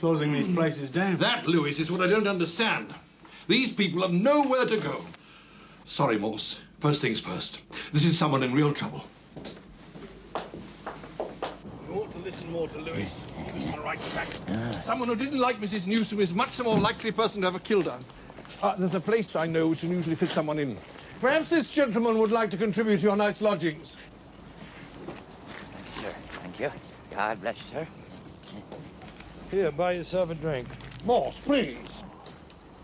closing these places down. That, Lewis, is what I don't understand. These people have nowhere to go. Sorry, Morse. First things first. This is someone in real trouble. You ought to listen more to Lewis. He was on the right track. Someone who didn't like Mrs. Newsom is much the more likely person to have a kill done. There's a place I know which can usually fit someone in. Perhaps this gentleman would like to contribute to your night's lodgings. Thank you, sir. Thank you. God bless you, sir. Here, buy yourself a drink. Morse, please.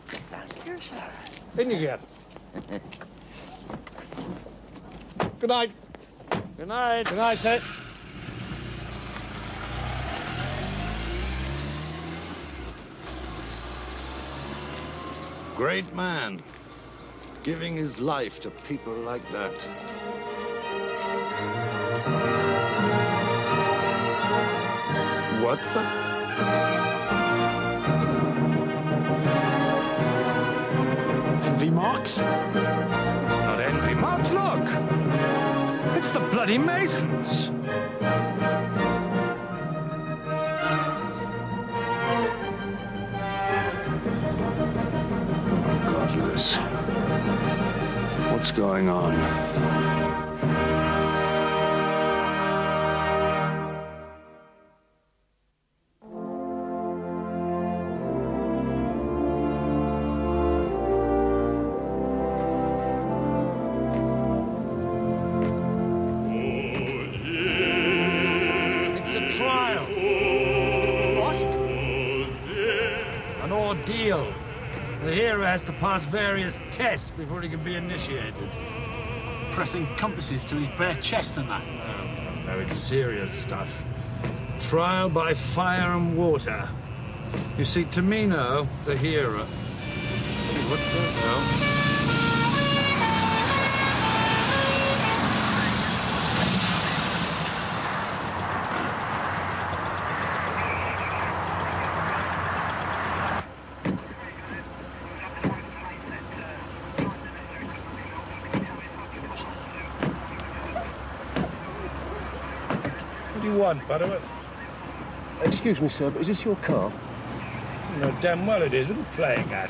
Thank you, sir. In you get. Good night. Good night. Good night, sir. Great man. Giving his life to people like that. What the? Envy marks? It's not envy marks, look! It's the bloody Masons! God, Lewis. What's going on? It's a trial. What? An ordeal. The hero has to pass various tests before he can be initiated. Pressing compasses to his bare chest and that. No, it's serious stuff. Trial by fire and water. You see, Tamino, the hero... What the hell? What do you want, Butterworth? Excuse me, sir, but is this your car? You know damn well it is. What are you playing at?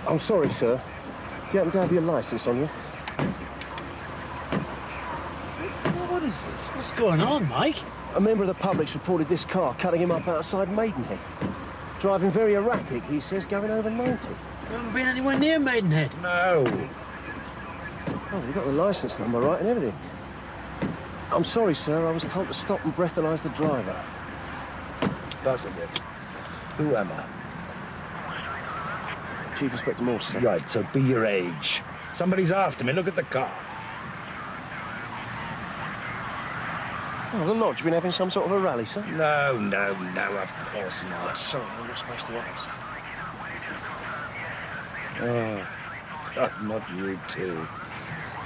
I'm sorry, sir. Do you happen to have your licence on you? What is this? What's going on, Mike? A member of the public's reported this car cutting him up outside Maidenhead. Driving very erratic, he says, going over 90. You haven't been anywhere near Maidenhead. No. Oh, you got the licence number right and everything. I'm sorry, sir. I was told to stop and breathalyse the driver. Butterworth. Who am I? Chief Inspector Morse, sir. Right, so be your age. Somebody's after me. Look at the car. Oh, the lodge been having some sort of a rally, sir? No, of course not. Sorry, I'm not supposed to ask, sir. Oh, God, not you too.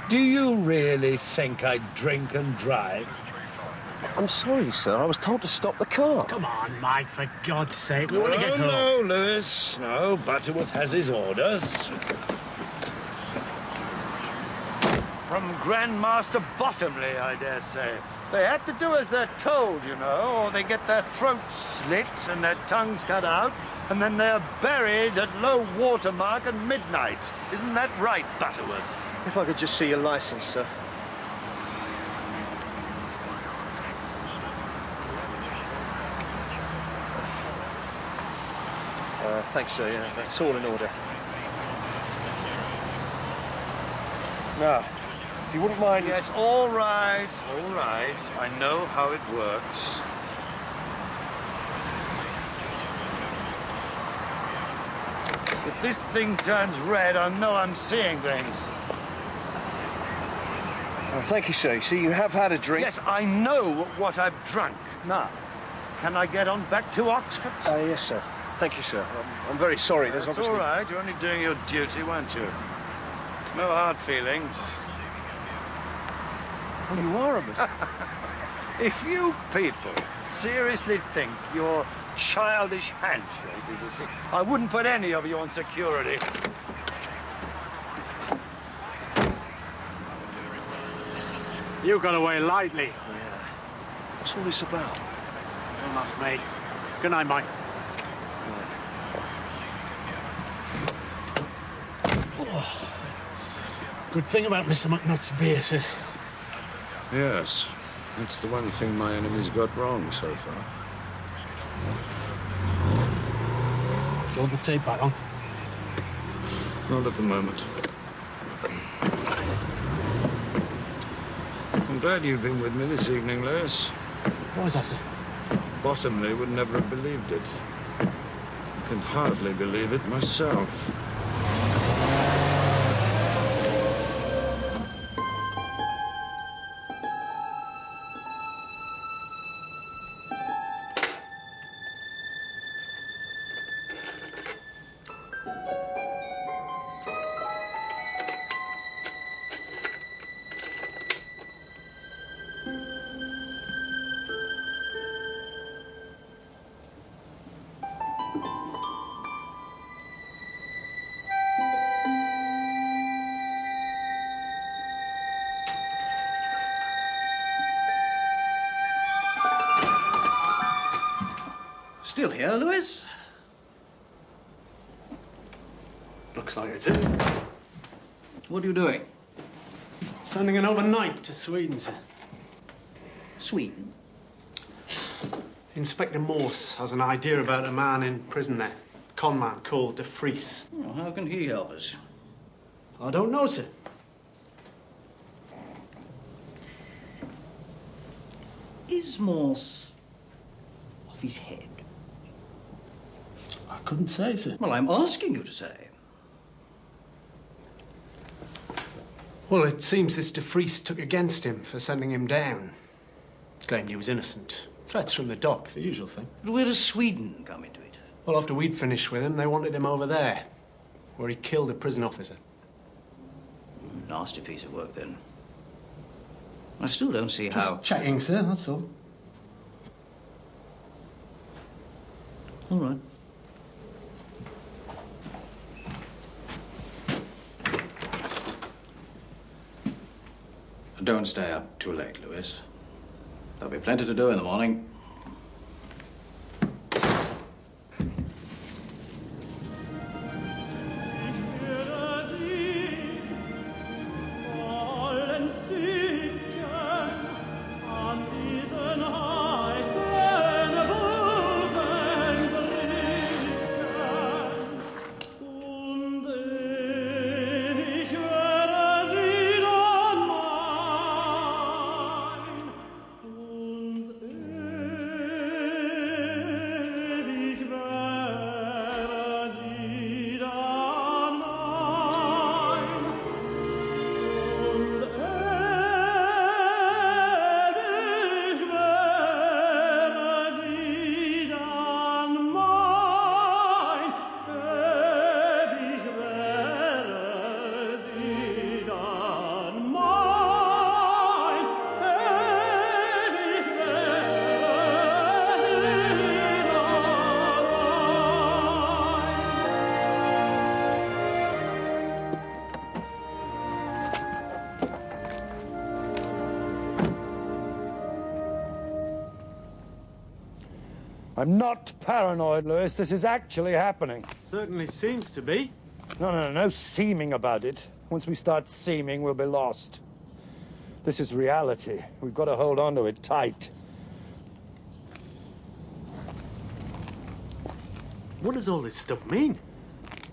Do you really think I drink and drive? I'm sorry, sir. I was told to stop the car. Come on, Mike, for God's sake. We want to get home. No, Lewis. No, Butterworth has his orders. From Grandmaster Bottomley, I dare say. They had to do as they're told, you know, or they get their throats slit and their tongues cut out, and then they're buried at low water mark at midnight. Isn't that right, Butterworth? If I could just see your licence, sir. Thanks, sir. Yeah, that's all in order. Now, if you wouldn't mind... Yes, all right, all right. I know how it works. If this thing turns red, I know I'm seeing things. Oh, thank you, sir. See, you have had a drink. Yes, I know what I've drunk. Now, can I get on back to Oxford? Yes, sir. Thank you, sir. I'm very sorry. There's That's obviously... all right. You're only doing your duty, weren't you? No hard feelings. Oh, you are a bit. If you people seriously think your childish handshake is a sin, I wouldn't put any of you on security. You got away lightly. Yeah. What's all this about? Don't ask me. Good night, Mike. Good thing about Mr. McNutt's beer, sir. Yes. That's the one thing my enemy's got wrong so far. Do you want the tape back on? Not at the moment. I'm glad you've been with me this evening, Lewis. Why is that, sir? Bottomley would never have believed it. I can hardly believe it myself. Still here, Lewis? Looks like it's it. What are you doing? Sending an overnight to Sweden, sir. Sweden? Inspector Morse has an idea about a man in prison there. Con man called De Vries. Well, how can he help us? I don't know, sir. Is Morse off his head? I couldn't say, sir. Well, I'm asking you to say. Well, it seems this De Vries took against him for sending him down. Claimed he was innocent. Threats from the dock, the usual thing. But where does Sweden come into it? Well, after we'd finished with him, they wanted him over there, where he killed a prison officer. Nasty piece of work, then. I still don't see how... Just checking, sir, that's all. All right. Don't stay up too late, Lewis. There'll be plenty to do in the morning. I'm not paranoid, Lewis. This is actually happening. Certainly seems to be. No seeming about it. Once we start seeming, we'll be lost. This is reality. We've got to hold on to it tight. What does all this stuff mean?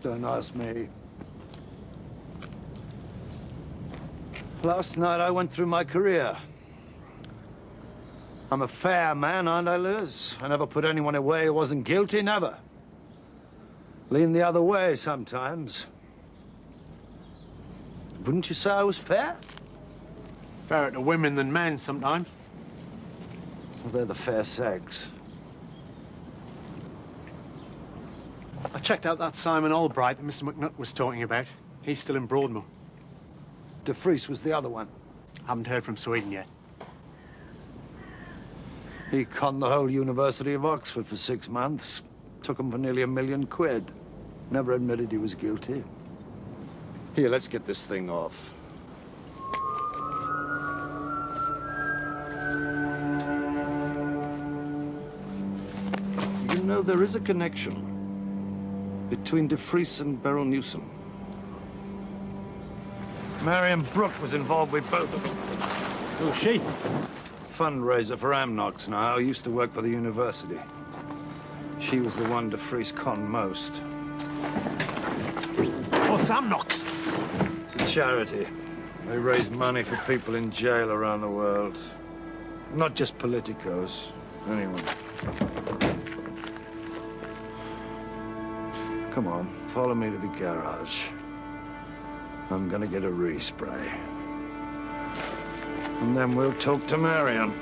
Don't ask me. Last night I went through my career. I'm a fair man, aren't I, Lewis? I never put anyone away who wasn't guilty, never. Lean the other way sometimes. Wouldn't you say I was fair? Fairer to women than men sometimes. Well, they're the fair sex. I checked out that Simon Albright that Mr. McNutt was talking about. He's still in Broadmoor. De Vries was the other one. Haven't heard from Sweden yet. He conned the whole University of Oxford for 6 months. Took him for nearly £1 million. Never admitted he was guilty. Here, let's get this thing off. You know, there is a connection. between De Vries and Beryl Newsom. Marion Brooke was involved with both of them. Who's she? Fundraiser for Amnox now. Used to work for the university. She was the one De Vries conned most. What's Amnox? It's a charity. They raise money for people in jail around the world. Not just politicos. Anyone. Come on, follow me to the garage. I'm gonna get a respray. And then we'll talk to Marion.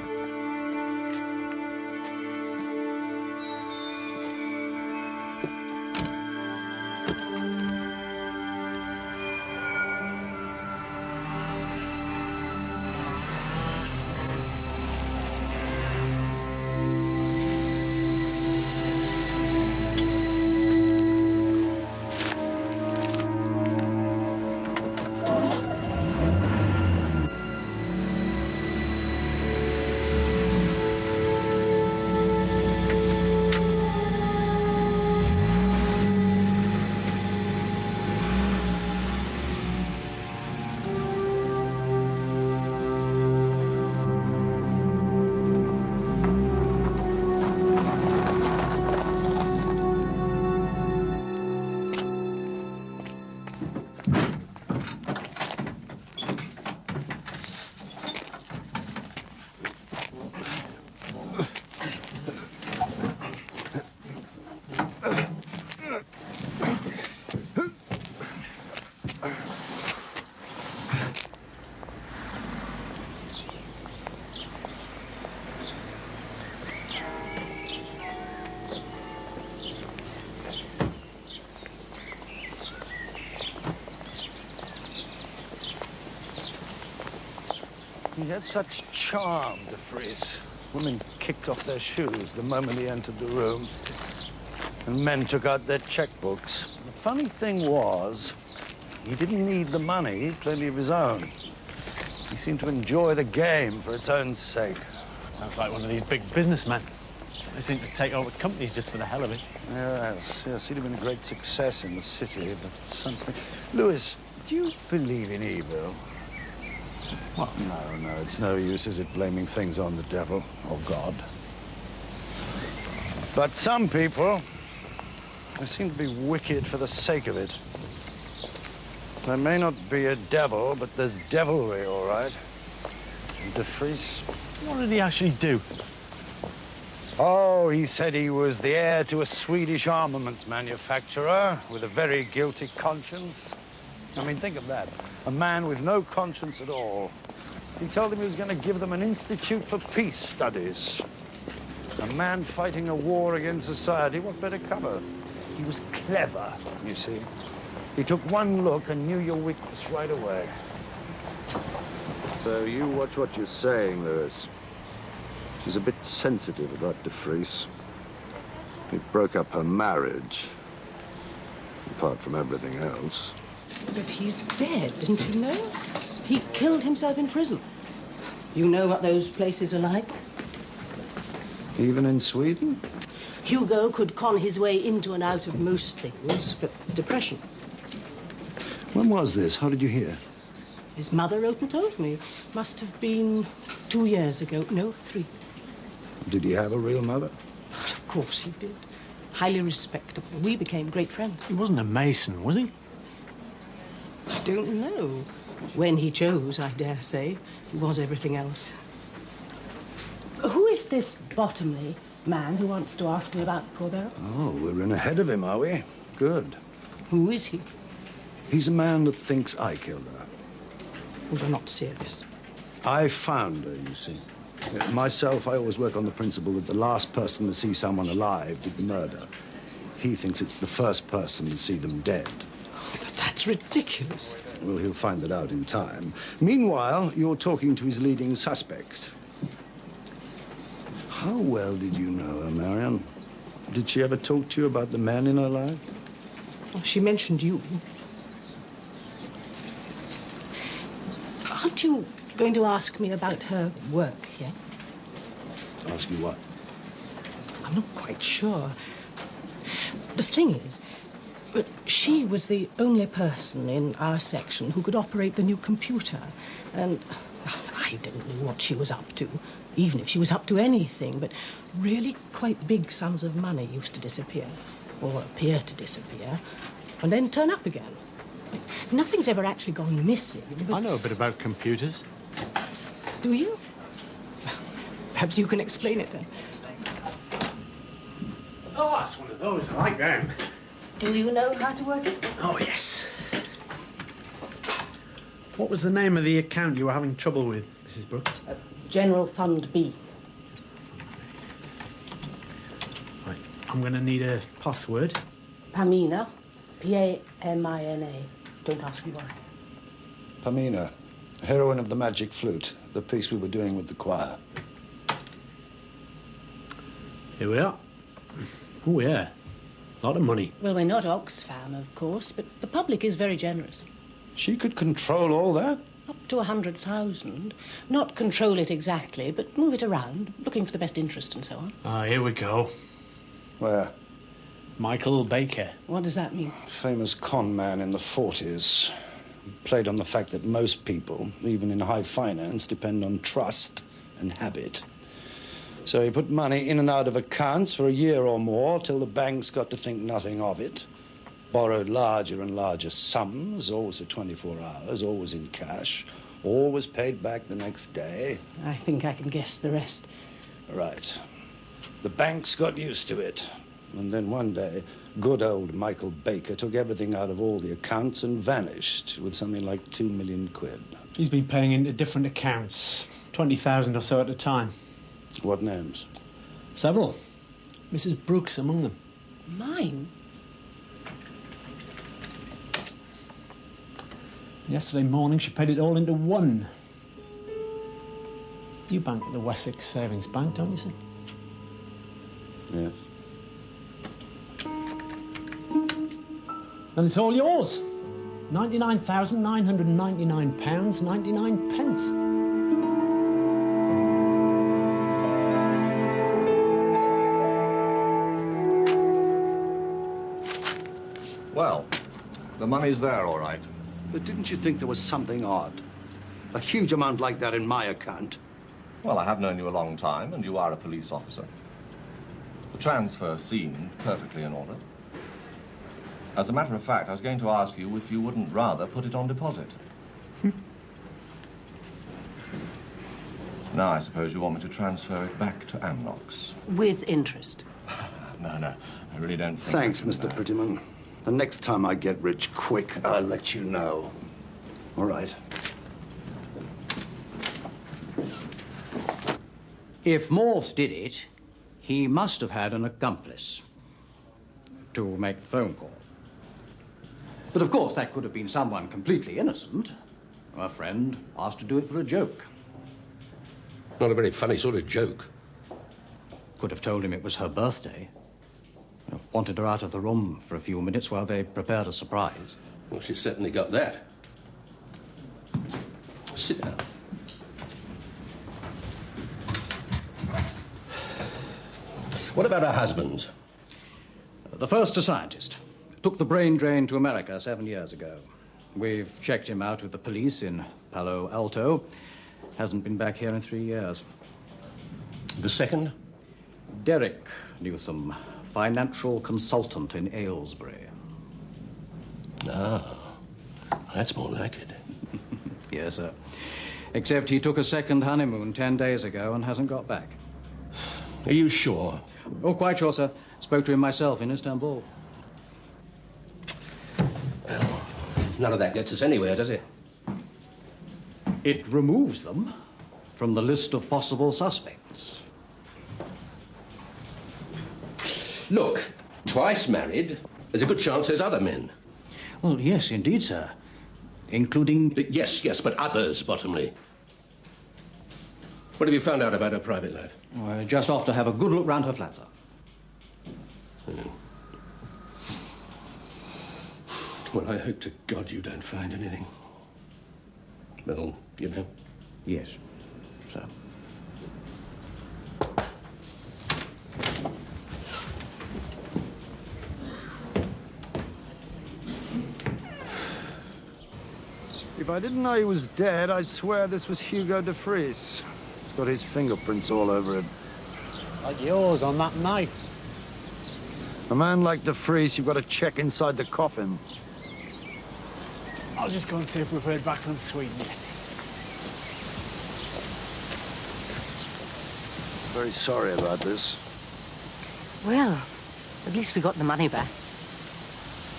He had such charm, De Vries. Women kicked off their shoes the moment he entered the room. And men took out their checkbooks. The funny thing was, he didn't need the money. He had plenty of his own. He seemed to enjoy the game for its own sake. Sounds like one of these big businessmen. They seem to take over companies just for the hell of it. Yes, he'd have been a great success in the city, but something... Louis, do you believe in evil? What? No, it's no use, is it, blaming things on the devil or God? But some people, they seem to be wicked for the sake of it. There may not be a devil, but there's devilry, all right. And De Vries... What did he actually do? Oh, he said he was the heir to a Swedish armaments manufacturer with a very guilty conscience. I mean, think of that. A man with no conscience at all. He told them he was going to give them an institute for peace studies. A man fighting a war against society. What better cover? He was clever, you see. He took one look and knew your weakness right away. So you watch what you're saying, Louis. She's a bit sensitive about De Vries. He broke up her marriage, apart from everything else. But he's dead, didn't you know? He killed himself in prison. You know what those places are like? Even in Sweden? Hugo could con his way into and out of most things, but depression. When was this? How did you hear? His mother wrote and told me. Must have been 2 years ago. No, 3. Did he have a real mother? But of course he did. Highly respectable. We became great friends. He wasn't a Mason, was he? I don't know. When he chose, I dare say, he was everything else. Who is this Bottomley man who wants to ask me about poor Beryl? Oh, we're in ahead of him, are we? Good. Who is he? He's a man that thinks I killed her. Oh, you're not serious. I found her, you see. Myself, I always work on the principle that the last person to see someone alive did the murder. He thinks it's the first person to see them dead. But that's ridiculous. Well, he'll find that out in time. Meanwhile, you're talking to his leading suspect. How well did you know her, Marion? Did she ever talk to you about the men in her life? Well, she mentioned you. Aren't you going to ask me about her work yet? Ask you what? I'm not quite sure. The thing is, But she was the only person in our section who could operate the new computer. And I don't know what she was up to, even if she was up to anything, but really quite big sums of money used to disappear, or appear to disappear, and then turn up again. Nothing's ever actually gone missing, but... I know a bit about computers. Do you? Perhaps you can explain it then. Oh, that's one of those. I like them. Do you know how to work it? Oh, yes. What was the name of the account you were having trouble with, Mrs. Brooks? General Fund B. Right. I'm going to need a password. Pamina. P-A-M-I-N-A. Don't ask me why. Pamina, heroine of the Magic Flute, the piece we were doing with the choir. Here we are. Oh, yeah. A lot of money. Well, we're not Oxfam, of course, but the public is very generous. She could control all that? Up to 100,000. Not control it exactly, but move it around, looking for the best interest and so on. Ah, here we go. Where? Michael Baker. What does that mean? Famous con man in the 40s. Played on the fact that most people, even in high finance, depend on trust and habit. So he put money in and out of accounts for a year or more till the banks got to think nothing of it. Borrowed larger and larger sums, always for 24 hours, always in cash, always paid back the next day. I think I can guess the rest. Right. The banks got used to it. And then one day, good old Michael Baker took everything out of all the accounts and vanished with something like 2 million quid. He's been paying into different accounts, 20,000 or so at a time. What names? Several. Mrs. Brooks among them. Mine? Yesterday morning, she paid it all into one. You bank at the Wessex Savings Bank, don't you, sir? Yes. And it's all yours. £99,999.99. Well, the money's there, all right. But didn't you think there was something odd? A huge amount like that in my account. Well, I have known you a long time, and you are a police officer. The transfer seemed perfectly in order. As a matter of fact, I was going to ask you if you wouldn't rather put it on deposit. Now, I suppose you want me to transfer it back to Amnox. With interest. No, I really don't think... Thanks, Mr. Prettyman. The next time I get rich quick, I'll let you know. All right. If Morse did it, he must have had an accomplice to make the phone call. But of course, that could have been someone completely innocent. A friend asked to do it for a joke. Not a very funny sort of joke. Could have told him it was her birthday. Wanted her out of the room for a few minutes while they prepared a surprise. Well, she certainly got that. Sit down. What about her husband? The first a scientist. Took the brain drain to America 7 years ago. We've checked him out with the police in Palo Alto. Hasn't been back here in 3 years. The second? Derek Newsom, financial consultant in Aylesbury. Ah, that's more like it. Yes, sir. Except he took a second honeymoon 10 days ago and hasn't got back. Are you sure? Oh, quite sure, sir. Spoke to him myself in Istanbul. Well, none of that gets us anywhere, does it? It removes them from the list of possible suspects. Look, twice married, there's a good chance there's other men. Well, yes, indeed, sir. Including... Yes, but others, Bottomley. What have you found out about her private life? Just off to have a good look round her flat, sir. Well, I hope to God you don't find anything. Well, you know. Yes, sir. I didn't know he was dead, I'd swear this was Hugo de Vries. It's got his fingerprints all over it. Like yours on that knife. A man like de Vries, you've got to check inside the coffin. I'll just go and see if we've heard back from Sweden yet. Very sorry about this. Well, at least we got the money back.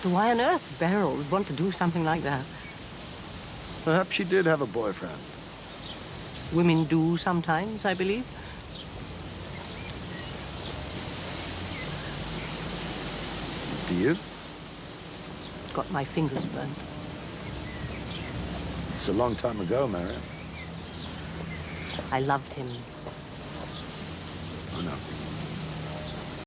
But why on earth Beryl would want to do something like that? Perhaps she did have a boyfriend. Women do sometimes, I believe. Do you? Got my fingers burnt. It's a long time ago, Marion. I loved him. I know.